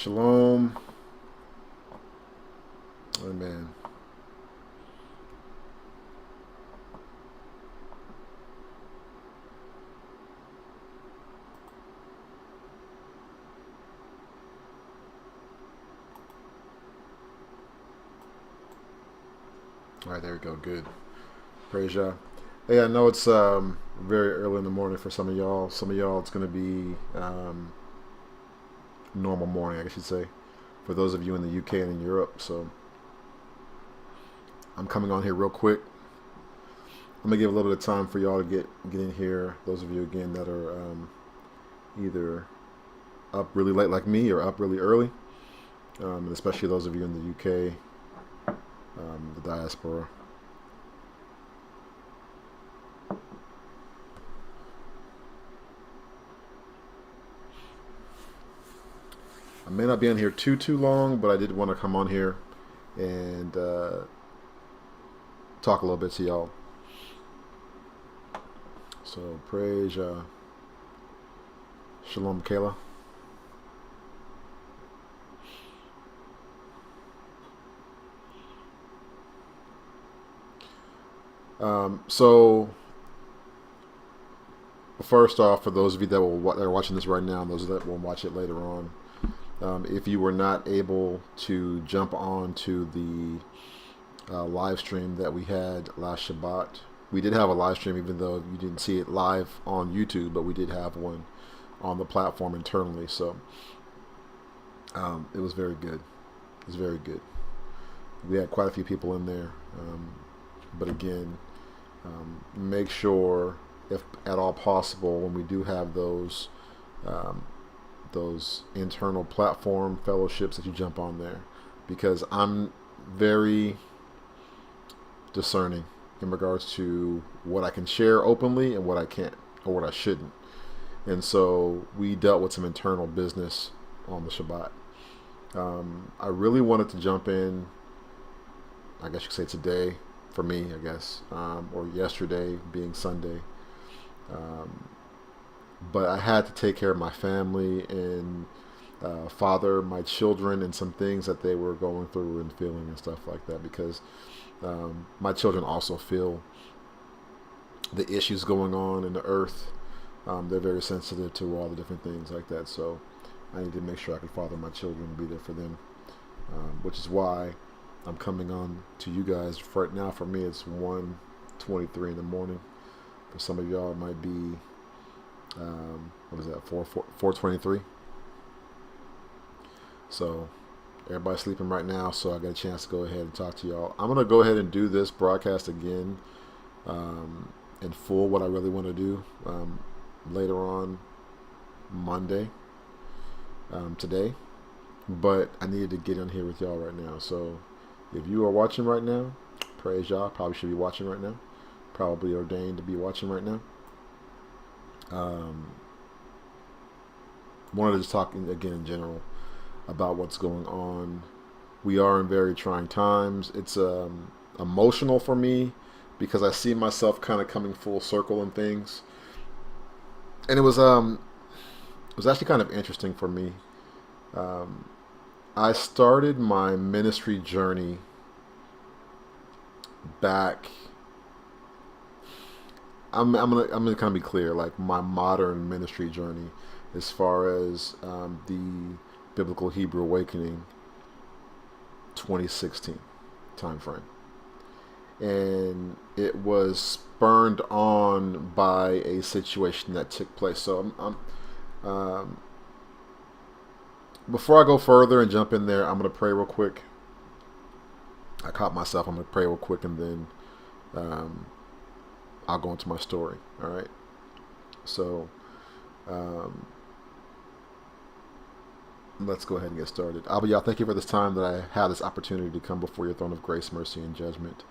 Shalom. Amen. All right, there we go. Good. Praise Yah. Hey, I know it's very early in the morning for some of y'all. Some of y'all, it's going to be normal morning, I should say, for those of you in the UK and in Europe. So I'm coming on here real quick. I'm gonna give a little bit of time for y'all to get in here. Those of you again that are either up really late like me or up really early, and especially those of you in the UK, the diaspora. I may not be on here too long, but I did want to come on here and talk a little bit to y'all. So praise Shalom, Kayla. So first off, for those of you that are watching this right now, and those that will watch it later on, if you were not able to jump on to the live stream that we had last Shabbat, we did have a live stream, even though you didn't see it live on YouTube, but we did have one on the platform internally. So it was very good. It was very good. We had quite a few people in there, but again, make sure, if at all possible, when we do have those internal platform fellowships, that you jump on there, because I'm very discerning in regards to what I can share openly and what I can't, or what I shouldn't. And so we dealt with some internal business on the Shabbat. I really wanted to jump in, I guess you could say today, for me, I guess, or yesterday being Sunday. But I had to take care of my family and father my children and some things that they were going through and feeling and stuff like that, because my children also feel the issues going on in the earth. They're very sensitive to all the different things like that. So I need to make sure I can father my children and be there for them, which is why I'm coming on to you guys right now. For me, it's 1:23 in the morning. For some of y'all, it might be what is that, 4:23. So everybody's sleeping right now, so I got a chance to go ahead and talk to y'all. I'm gonna go ahead and do this broadcast again in full, what I really want to do later on Monday, today, but I needed to get in here with y'all right now. So if you are watching right now, praise y'all. Probably should be watching right now. Probably ordained to be watching right now. Wanted to just talk again in general about what's going on. We are in very trying times. It's emotional for me, because I see myself kind of coming full circle in things, and it was actually kind of interesting for me. I started my ministry journey back. I'm gonna kind of be clear, like my modern ministry journey, as far as the Biblical Hebrew Awakening, 2016 time frame, and it was spurned on by a situation that took place. So before I go further and jump in there, I'm gonna pray real quick. I caught myself. I'm gonna pray real quick, and then I'll go into my story. All right. So let's go ahead and get started. Abba, Yah, thank you for this time that I had this opportunity to come before your throne of grace, mercy, and judgment.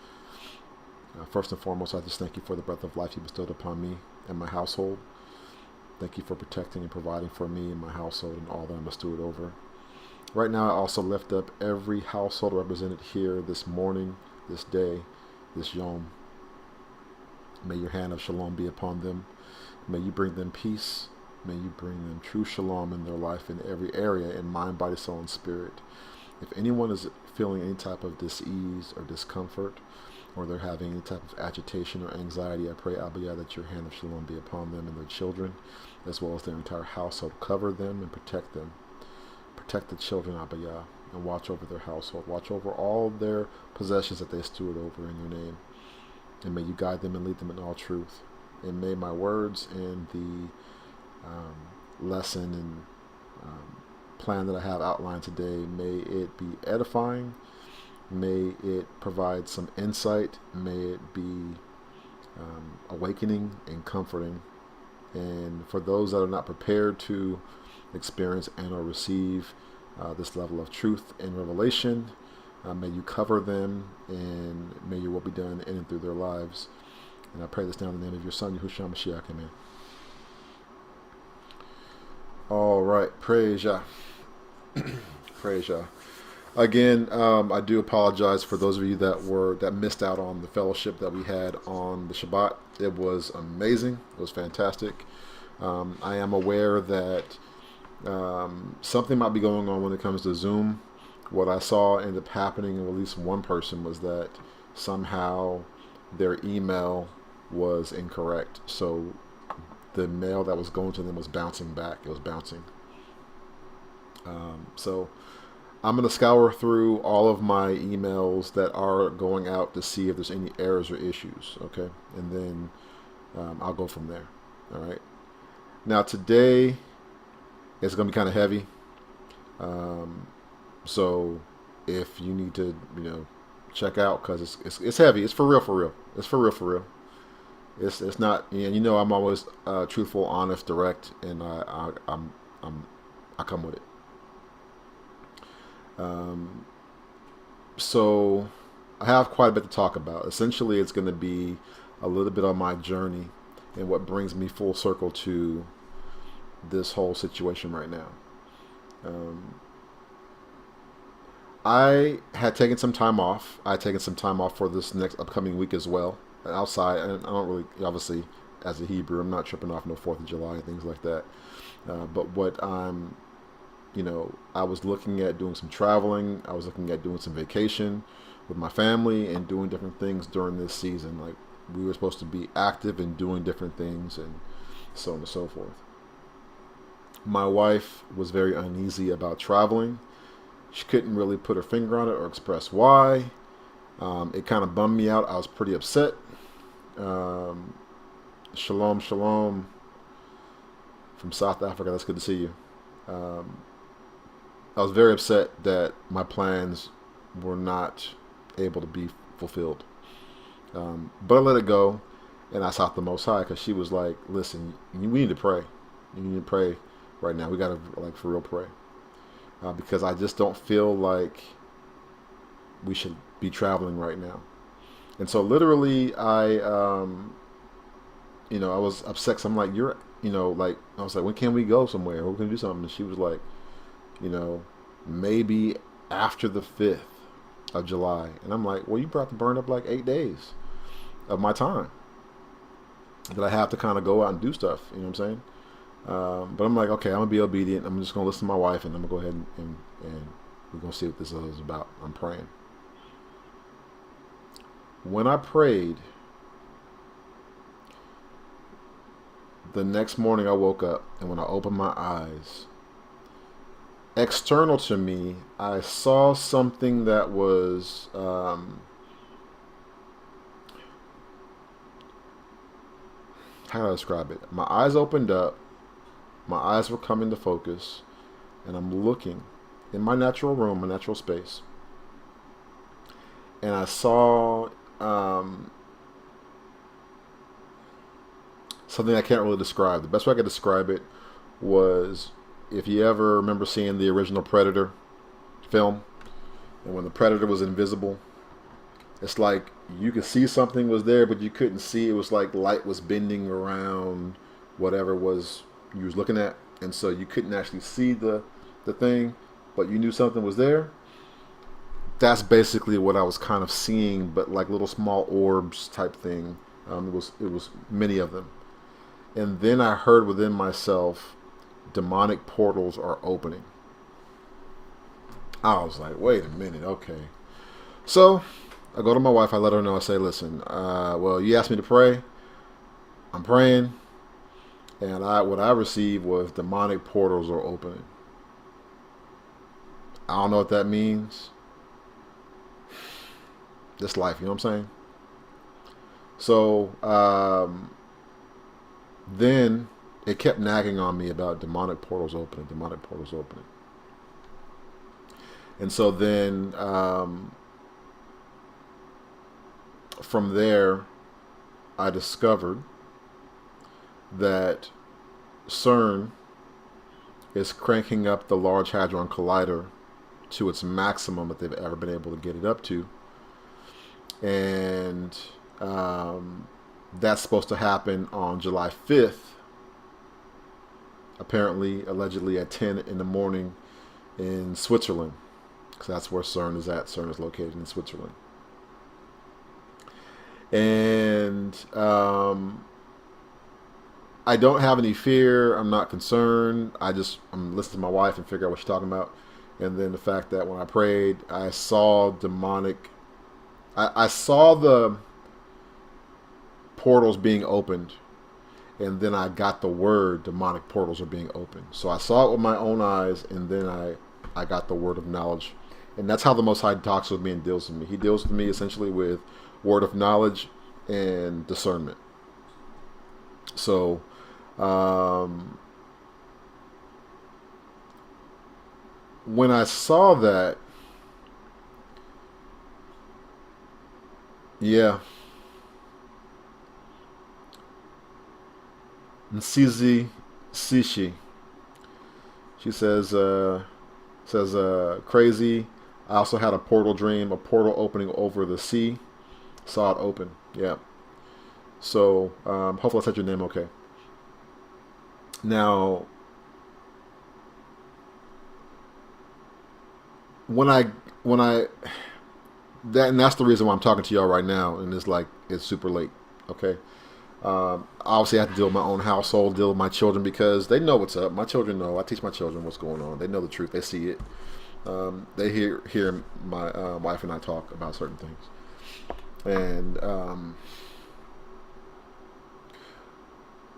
First and foremost, I just thank you for the breath of life you bestowed upon me and my household. Thank you for protecting and providing for me and my household and all that I'm a steward over. Right now, I also lift up every household represented here this morning, this day, this yom. May your hand of shalom be upon them. May you bring them peace May you bring them true shalom in their life in every area, in mind, body, soul, and spirit. If anyone is feeling any type of dis-ease or discomfort, or they're having any type of agitation or anxiety, I pray, Abba Yah, that your hand of shalom be upon them and their children, as well as their entire household. Cover them and protect them. Protect the children, Abba Yah, and watch over their household. Watch over all their possessions that they steward over in your name. And may you guide them and lead them in all truth. And may my words and the lesson and plan that I have outlined today, may it be edifying. May it provide some insight. May it be awakening and comforting. And for those that are not prepared to experience and or receive this level of truth and revelation, may you cover them, and may your will be done in and through their lives. And I pray this now in the name of your Son, Yahushua Mashiach. Amen. All right, praise Yah. Praise Yah. Again, I do apologize for those of you that missed out on the fellowship that we had on the Shabbat. It was amazing. It was fantastic. I am aware that something might be going on when it comes to Zoom. What I saw end up happening with at least one person was that somehow their email was incorrect. So the mail that was going to them was bouncing back. It was bouncing. So I'm going to scour through all of my emails that are going out to see if there's any errors or issues. Okay. And then I'll go from there. All right. Now today it's going to be kind of heavy. So if you need to, check out, because it's heavy. It's for real, for real. It's for real, for real. It's not, and I'm always truthful, honest, direct, and I come with it. So I have quite a bit to talk about. Essentially, it's going to be a little bit on my journey and what brings me full circle to this whole situation right now. I had taken some time off. I had taken some time off for this next upcoming week as well. Outside, and I don't really, obviously, as a Hebrew, I'm not tripping off no 4th of July and things like that. But what I'm, I was looking at doing some traveling. I was looking at doing some vacation with my family and doing different things during this season. Like, we were supposed to be active and doing different things and so on and so forth. My wife was very uneasy about traveling. She couldn't really put her finger on it or express why. It kind of bummed me out. I was pretty upset. Shalom, shalom from South Africa. That's good to see you. I was very upset that my plans were not able to be fulfilled. But I let it go, and I sought the Most High, because she was like, listen, we need to pray. You need to pray right now. We got to, for real, pray. Because I just don't feel like we should be traveling right now. And so literally I was upset, 'cause I'm like, I was like, when can we go somewhere? We're going to do something. And she was like, maybe after the 5th of July. And I'm like, well, you brought to burn up like 8 days of my time that I have to kind of go out and do stuff. You know what I'm saying? But I'm like, okay, I'm going to be obedient. I'm just going to listen to my wife, and I'm going to go ahead and we're going to see what this is about. I'm praying. When I prayed, the next morning I woke up, and when I opened my eyes, external to me, I saw something that was how do I describe it? My eyes opened up, my eyes were coming to focus, and I'm looking in my natural room, my natural space, and I saw something I can't really describe. The best way I could describe it was, if you ever remember seeing the original Predator film, and when the Predator was invisible, it's like you could see something was there, but you couldn't see. It was like light was bending around whatever was you was looking at, and so you couldn't actually see the thing, but you knew something was there. That's basically what I was kind of seeing, but like little small orbs type thing. It was many of them. And then I heard within myself demonic portals are opening. I was like, wait a minute, okay. So I go to my wife, I let her know, I say, listen, well, you asked me to pray. I'm praying. And what I received was demonic portals are opening. I don't know what that means. This life, you know what I'm saying? So then it kept nagging on me about demonic portals opening, demonic portals opening. And so then from there, I discovered that CERN is cranking up the Large Hadron Collider to its maximum that they've ever been able to get it up to. And that's supposed to happen on July 5th, apparently, allegedly at 10 in the morning in Switzerland, because that's where CERN is at. CERN is located in Switzerland. And I don't have any fear. I'm not concerned. I'm listening to my wife and figure out what she's talking about. And then the fact that when I prayed, I saw demonic. I saw the portals being opened, and then I got the word demonic portals are being opened. So I saw it with my own eyes, and then I got the word of knowledge. And that's how the Most High talks with me and deals with me. He deals with me essentially with word of knowledge and discernment. So when I saw that, yeah, Nsizi Sishi, she says, crazy. I also had a portal dream, a portal opening over the sea. Saw it open. Yeah. So hopefully I said your name okay. Now, that's the reason why I'm talking to y'all right now, and it's super late. Okay. Obviously, I have to deal with my own household, deal with my children, because they know what's up. My children know. I teach my children what's going on. They know the truth. They see it. They hear my wife and I talk about certain things, and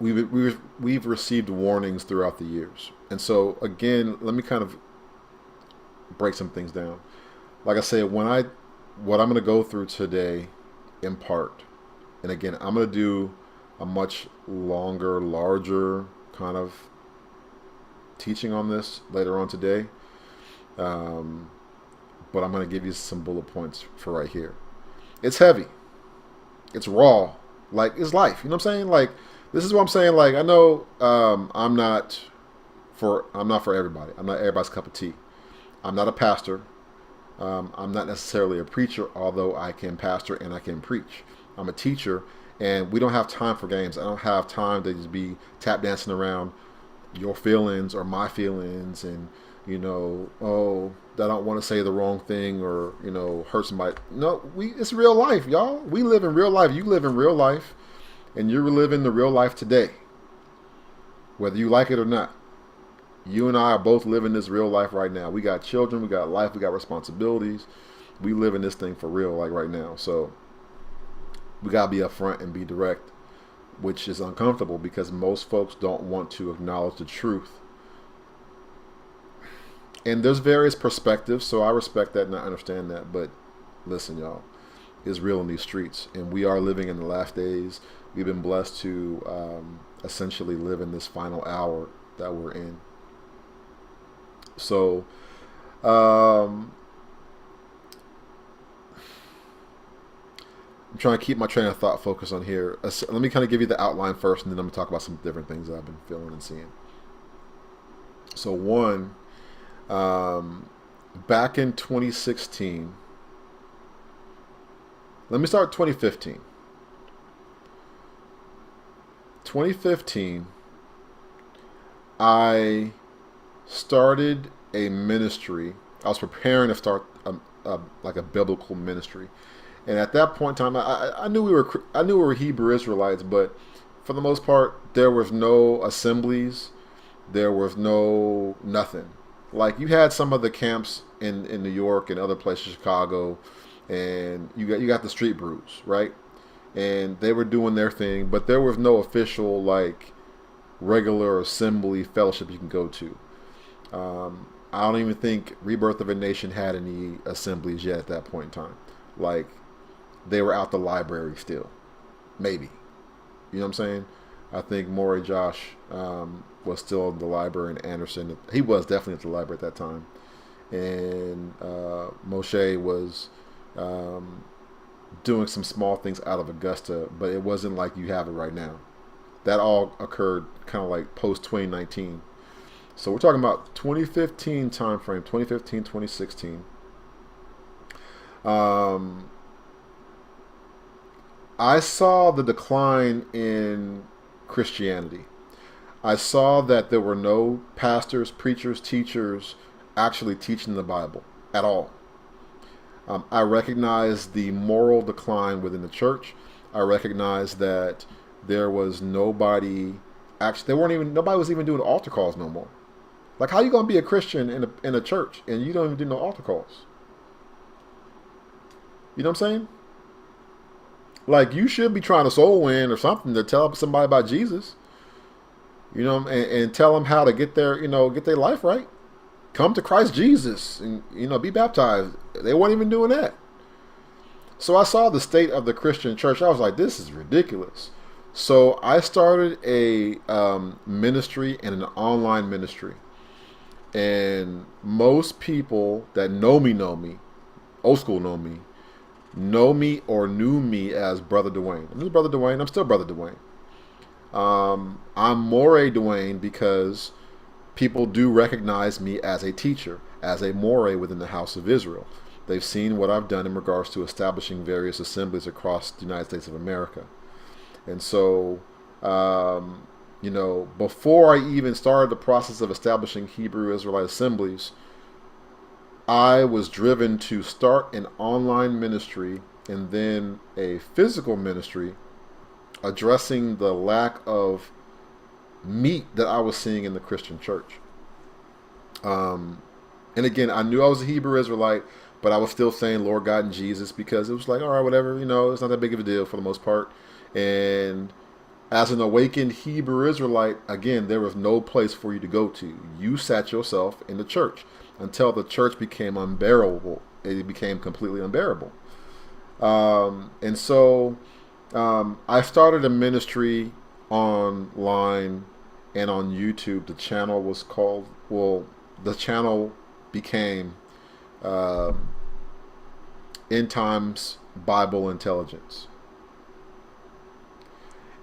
we've received warnings throughout the years. And so again, let me kind of break some things down. Like I said, what I'm going to go through today, in part, and again, I'm going to do a much longer, larger kind of teaching on this later on today. But I'm going to give you some bullet points for right here. It's heavy. It's raw. Like, it's life. You know what I'm saying? Like, this is what I'm saying. Like, I know I'm not for everybody. I'm not everybody's cup of tea. I'm not a pastor. I'm not necessarily a preacher, although I can pastor and I can preach. I'm a teacher, and we don't have time for games. I don't have time to just be tap dancing around your feelings or my feelings, and I don't want to say the wrong thing or hurt somebody. No, it's real life, y'all. We live in real life. You live in real life, and you're living the real life today, whether you like it or not. You and I are both living this real life right now. We got children, we got life, we got responsibilities. We live in this thing for real, like right now. So we gotta be upfront and be direct, which is uncomfortable because most folks don't want to acknowledge the truth. And there's various perspectives, so I respect that and I understand that. But listen, y'all, it's real in these streets, and we are living in the last days. We've been blessed to essentially live in this final hour that we're in. So, I'm trying to keep my train of thought focused on here. Let me kind of give you the outline first, and then I'm going to talk about some different things that I've been feeling and seeing. So, one, back in 2016, let me start 2015. 2015, I started a ministry. I was preparing to start like a biblical ministry, and at that point in time, I knew we were Hebrew Israelites, but for the most part, there was no assemblies. There was no nothing. Like you had some of the camps in New York and other places, Chicago, and you got the street brews, right? And they were doing their thing, but there was no official like regular assembly fellowship you can go to. I don't even think Rebirth of a Nation had any assemblies yet at that point in time. Like they were out the library still, maybe. You know what I'm saying? I think Maury Josh was still in the library in Anderson. He was definitely at the library at that time. And Moshe was doing some small things out of Augusta, but it wasn't like you have it right now. That all occurred kind of like post 2019. So we're talking about 2015 time frame, 2015, 2016. I saw the decline in Christianity. I saw that there were no pastors, preachers, teachers actually teaching the Bible at all. I recognized the moral decline within the church. I recognized that there was nobody nobody was even doing altar calls no more. Like, how you gonna be a Christian in a church and you don't even do no altar calls? You know what I'm saying? Like, you should be trying to soul win or something to tell somebody about Jesus. You know, and tell them how to get their life right. Come to Christ Jesus and be baptized. They weren't even doing that. So I saw the state of the Christian church. I was like, this is ridiculous. So I started a ministry and an online ministry. And most people that know me, old school know me or knew me as Brother Dwayne. I'm just Brother Dwayne. I'm still Brother Dwayne. I'm Moray Dwayne because people do recognize me as a teacher, as a Moray within the house of Israel. They've seen what I've done in regards to establishing various assemblies across the United States of America. And so, before I even started the process of establishing Hebrew Israelite assemblies, I was driven to start an online ministry and then a physical ministry addressing the lack of meat that I was seeing in the Christian church. And again, I knew I was a Hebrew Israelite, but I was still saying Lord God and Jesus because it was like, all right, whatever, it's not that big of a deal for the most part. And as an awakened Hebrew Israelite, again, there was no place for you to go to. You sat yourself in the church until the church became unbearable. It became completely unbearable. And so I started a ministry online and on YouTube. The channel was called, the channel became End Times Bible Intelligence.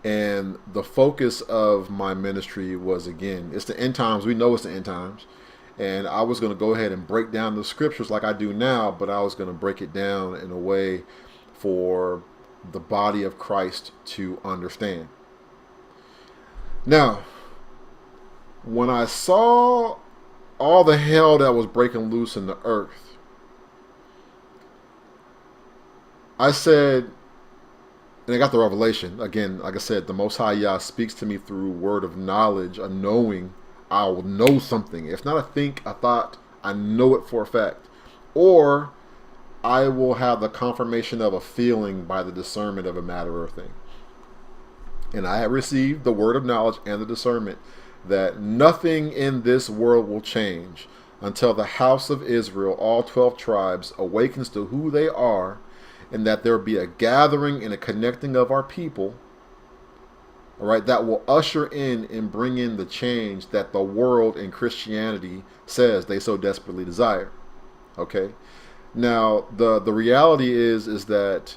And the focus of my ministry was, again, it's the end times. We know it's the end times. And I was going to go ahead and break down the scriptures like I do now, but I was going to break it down in a way for the body of Christ to understand. Now, when I saw all the hell that was breaking loose in the earth, I said, and I got the revelation, again, like I said, the Most High Yah speaks to me through word of knowledge, a knowing. I will know something. If not a think, a thought, I know it for a fact. Or I will have the confirmation of a feeling by the discernment of a matter or thing. And I have received the word of knowledge and the discernment that nothing in this world will change until the house of Israel, all 12 tribes, awakens to who they are, and that there be a gathering and a connecting of our people, all right, that will usher in and bring in the change that the world and Christianity says they so desperately desire. Okay, now the reality is that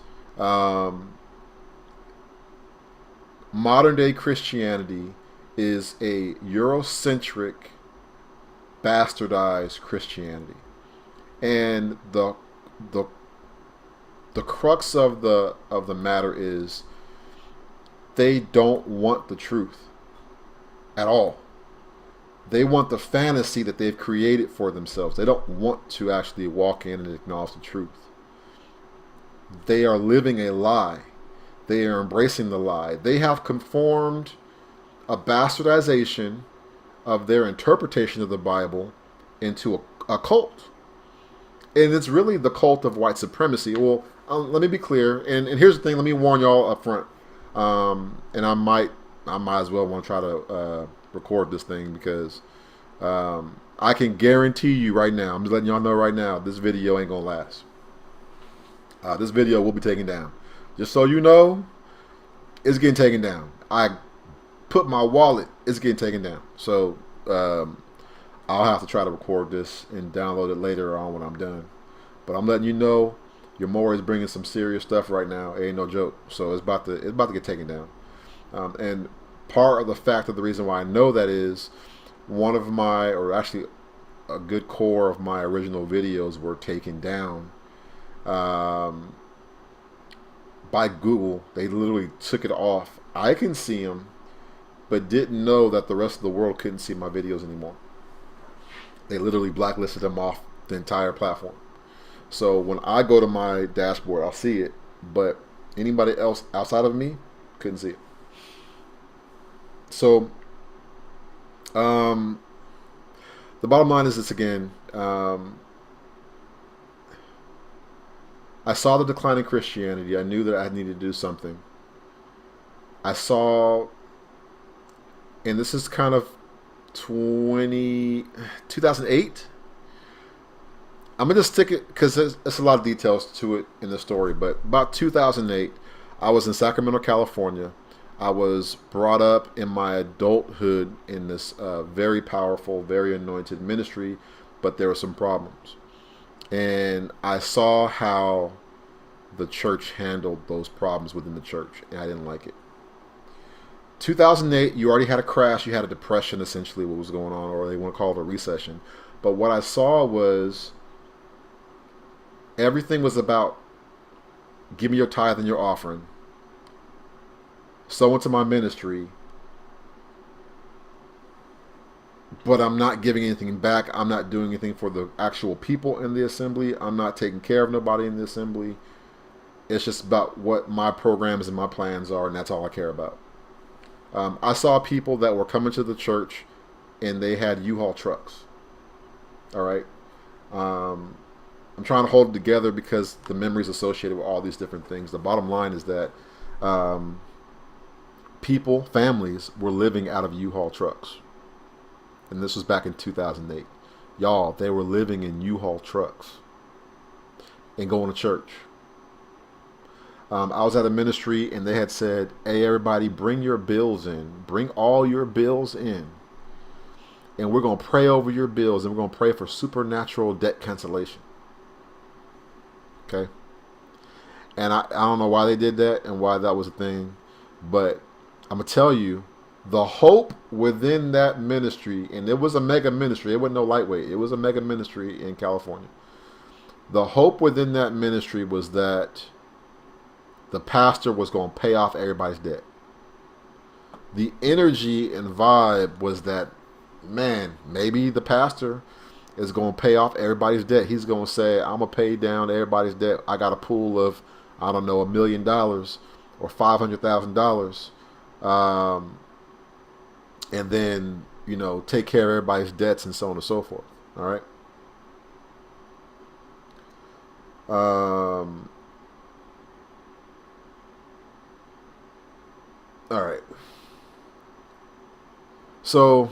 modern day Christianity is a Eurocentric, bastardized Christianity, and the crux of the matter is they don't want the truth at all. They want the fantasy that they've created for themselves. They don't want to actually walk in and acknowledge the truth. They are living a lie. They are embracing the lie. They have conformed a bastardization of their interpretation of the Bible into a cult. And it's really the cult of white supremacy. Well, let me be clear, and here's the thing. Let me warn y'all up front. And I might as well want to try to record this thing because I can guarantee you right now. I'm just letting y'all know right now. This video ain't gonna last. This video will be taken down. Just so you know, it's getting taken down. I put my wallet. It's getting taken down. So I'll have to try to record this and download it later on when I'm done. But I'm letting you know, your Maury is bringing some serious stuff right now. It ain't no joke. So it's about to get taken down. And part of the fact of the reason why I know that is one of my, or actually a good core of my original videos were taken down by Google. They literally took it off. I can see them, but didn't know that the rest of the world couldn't see my videos anymore. They literally blacklisted them off the entire platform. So when I go to my dashboard, I'll see it, but anybody else outside of me couldn't see it. So the bottom line is this again. I saw the decline in Christianity. I knew that I needed to do something. I saw, and this is kind of 2008. I'm going to stick it because there's a lot of details to it in the story, but about 2008, I was in Sacramento, California. I was brought up in my adulthood in this very powerful, very anointed ministry, but there were some problems. And I saw how the church handled those problems within the church, and I didn't like it. 2008, you already had a crash. You had a depression, essentially, what was going on, or they want to call it a recession. But what I saw was everything was about give me your tithe and your offering, sow into my ministry, but I'm not giving anything back. I'm not doing anything for the actual people in the assembly. I'm not taking care of nobody in the assembly. It's just about what my programs and my plans are, and that's all I care about. I saw people that were coming to the church, and they had U-Haul trucks. All right. I'm trying to hold it together because the memories associated with all these different things. The bottom line is that people, families, were living out of U-Haul trucks. And this was back in 2008. Y'all, they were living in U-Haul trucks and going to church. I was at a ministry and they had said, hey, everybody, bring your bills in. Bring all your bills in. And we're going to pray over your bills, and we're going to pray for supernatural debt cancellation. Okay? And I don't know why they did that and why that was a thing, but I'm going to tell you, the hope within that ministry, and it was a mega ministry. It wasn't no lightweight. It was a mega ministry in California. The hope within that ministry was that the pastor was going to pay off everybody's debt. The energy and vibe was that, man, maybe the pastor is going to pay off everybody's debt. He's going to say, I'm going to pay down everybody's debt. I got a pool of, I don't know, $1 million or $500,000. And then, you know, take care of everybody's debts and so on and so forth. All right. All right. So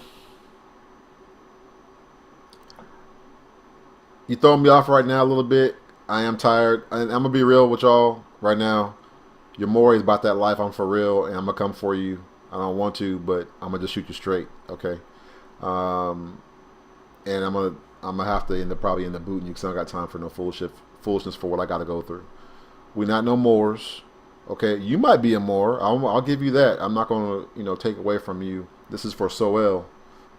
you throwing me off right now a little bit. I am tired. I'm gonna be real with y'all right now. Your Maury is about that life. I'm for real, and I'm gonna come for you. I don't want to, but I'm gonna just shoot you straight, okay? And I'm gonna have to probably end up booting you because I don't got time for no foolishness for what I gotta go through. We're not no Moors, okay? You might be a Moor. I'll give you that. I'm not gonna take away from you. This is for Soel,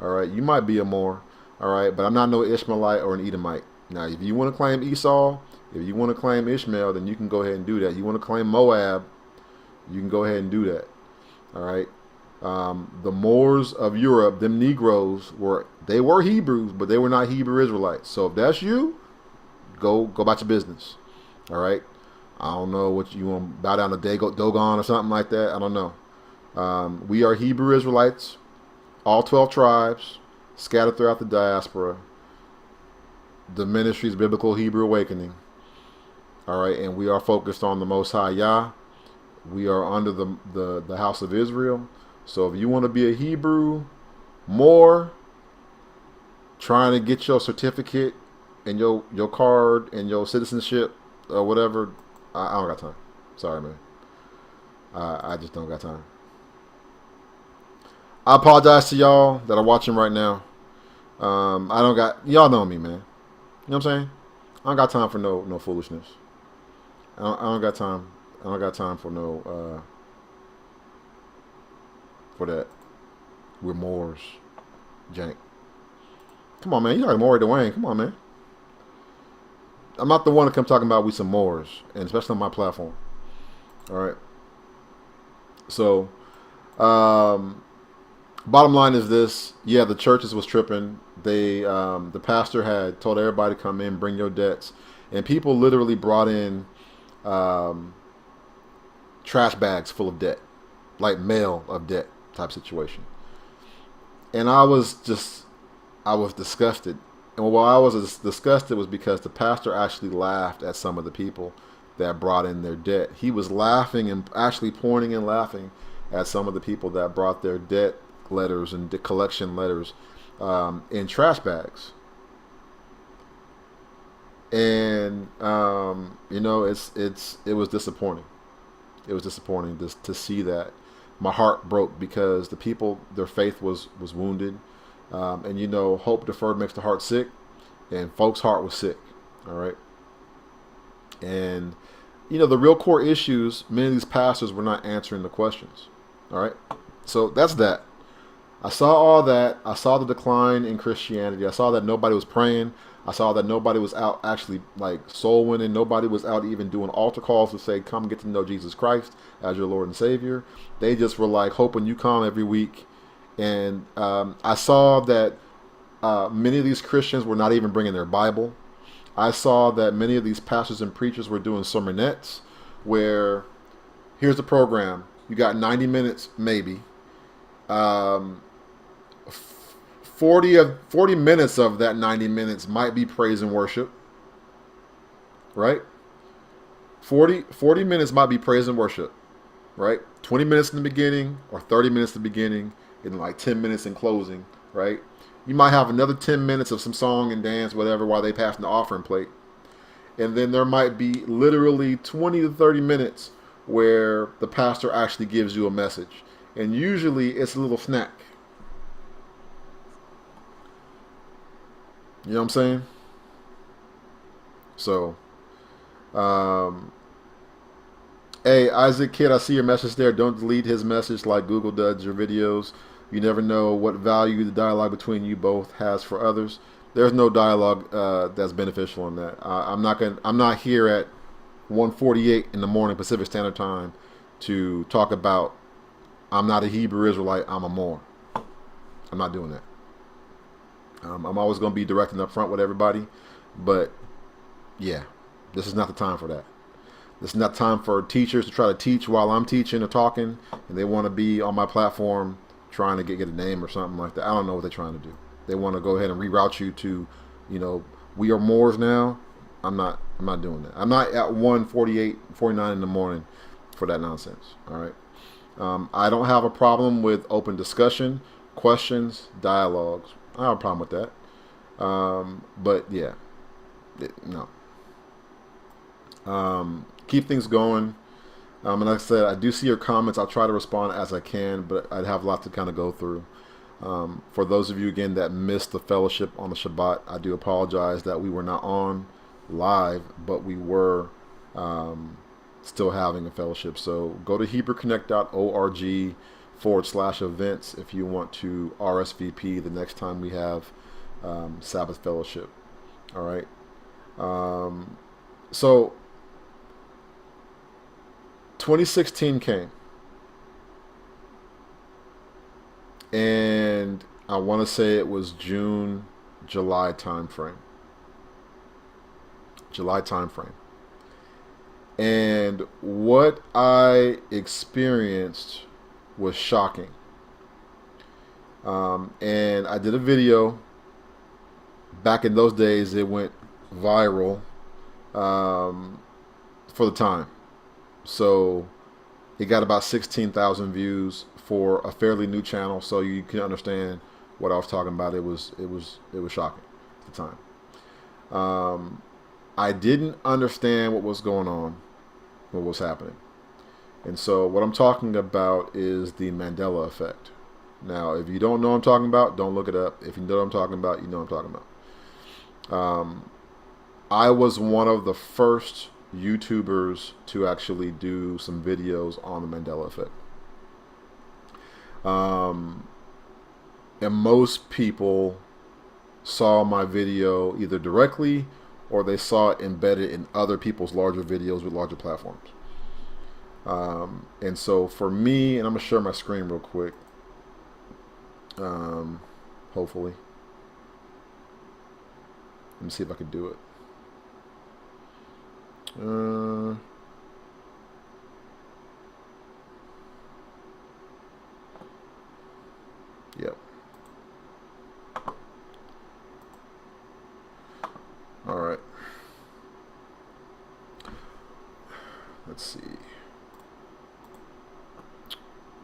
all right? You might be a Moor, all right? But I'm not no Ishmaelite or an Edomite. Now, if you want to claim Esau, if you want to claim Ishmael, then you can go ahead and do that. You want to claim Moab, you can go ahead and do that, all right? The Moors of Europe, them Negroes, were Hebrews, but they were not Hebrew Israelites. So if that's you, go about your business. All right. I don't know what you want to bow down to Dogon or something like that. I don't know. We are Hebrew Israelites, all 12 tribes. scattered throughout the diaspora. The ministry is Biblical Hebrew Awakening. All right, and we are focused on the Most High Yah. We are under the house of Israel. So if you want to be a Hebrew more, trying to get your certificate and your card and your citizenship or whatever, I don't got time. Sorry, man. I just don't got time. I apologize to y'all that are watching right now. I don't got, y'all know me, man. You know what I'm saying? I don't got time for no foolishness. I don't got time. I don't got time for no for that. We're Moors, jank. Come on, man. You like Maury Dwayne? Come on, man. I'm not the one to come talking about we some Moors, and especially on my platform. All right. So, bottom line is this: yeah, the churches was tripping. They, the pastor had told everybody to come in, bring your debts, and people literally brought in trash bags full of debt, like mail of debt type situation. And I was disgusted. And why I was disgusted was because the pastor actually laughed at some of the people that brought in their debt. He was laughing and actually pointing and laughing at some of the people that brought their debt letters and collection letters in trash bags. And it was disappointing. It was disappointing to see that. My heart broke because the people, their faith was wounded. And hope deferred makes the heart sick, and folks' heart was sick. All right. And the real core issues, many of these pastors were not answering the questions. All right. So that's that. I saw all that. I saw the decline in Christianity. I saw that nobody was praying. I saw that nobody was out actually like soul winning. Nobody was out even doing altar calls to say, come get to know Jesus Christ as your Lord and Savior. They just were like hoping you come every week. And I saw that many of these Christians were not even bringing their Bible. I saw that many of these pastors and preachers were doing sermonettes where here's the program. You got 90 minutes, maybe. 40 minutes of that 90 minutes might be praise and worship. Right? 40 minutes might be praise and worship. Right? 20 minutes in the beginning or 30 minutes in the beginning and like 10 minutes in closing. Right? You might have another 10 minutes of some song and dance, whatever, while they pass the offering plate. And then there might be literally 20 to 30 minutes where the pastor actually gives you a message. And usually it's a little snack. You know what I'm saying? So, hey, Isaac Kid, I see your message there. Don't delete his message like Google does your videos. You never know what value the dialogue between you both has for others. There's no dialogue that's beneficial in that. I'm not here at 1:48 in the morning Pacific Standard Time to talk about I'm not a Hebrew Israelite, I'm a Moor. I'm not doing that. I'm always going to be direct and upfront with everybody, but yeah, this is not the time for that. This is not time for teachers to try to teach while I'm teaching or talking, and they want to be on my platform trying to get a name or something like that. I don't know what they're trying to do. They want to go ahead and reroute you to, we are Moors now. I'm not doing that. I'm not at 1:48, 49 in the morning for that nonsense. All right. I don't have a problem with open discussion, questions, dialogues. I don't have a problem with that. But yeah, no. Keep things going. And like I said, I do see your comments. I'll try to respond as I can, but I'd have a lot to kind of go through. For those of you, again, that missed the fellowship on the Shabbat, I do apologize that we were not on live, but we were still having a fellowship. So go to HebrewConnect.org/events if you want to RSVP the next time we have Sabbath fellowship. All right. So 2016 came, and I want to say it was July timeframe. And what I experienced was shocking. And I did a video. Back in those days, it went viral um, for the time. So it got about 16,000 views for a fairly new channel. So you can understand what I was talking about. It was shocking at the time. I didn't understand what was going on, what was happening. And so what I'm talking about is the Mandela effect. Now, if you don't know what I'm talking about, don't look it up. If you know what I'm talking about, you know what I'm talking about. I was one of the first YouTubers to actually do some videos on the Mandela effect. Um, and most people saw my video either directly or they saw it embedded in other people's larger videos with larger platforms. And so for me, and I'm going to share my screen real quick, hopefully. Let me see if I can do it.